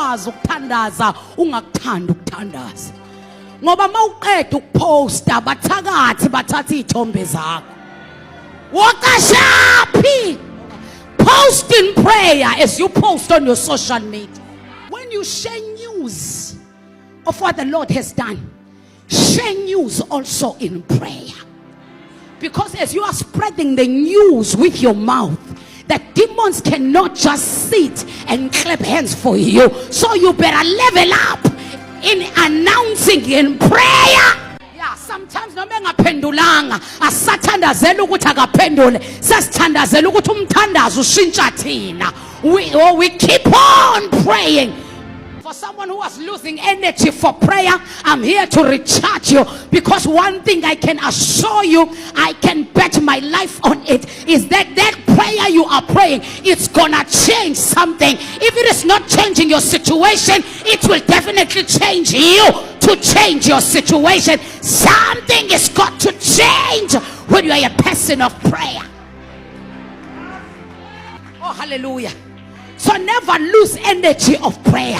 ukwazi ukuthandaza ungakuthanda ukuthandaza. Ngoba mawuqeda ukuposta bathakathi bathatha izithombe zakho. Wakashaphi. Post in prayer as you post on your social media. When you share news of what the Lord has done, share news also in prayer. Because as you are spreading the news with your mouth, the demons cannot just sit and clap hands for you. So you better level up in announcing in prayer. Yeah, sometimes no ngaphendulanga asathandazela ukuthi akaphendule sasithandazela ukuthi umthandazo ushintsha thina. We keep on praying. For someone who was losing energy for prayer, I'm here to recharge you, because one thing I can assure you, I can bet my life on it, is that prayer you are praying, it's gonna change something. If it is not changing your situation, it will definitely change you to change your situation. Something is got to change when you are a person of prayer. Oh, hallelujah. So never lose energy of prayer.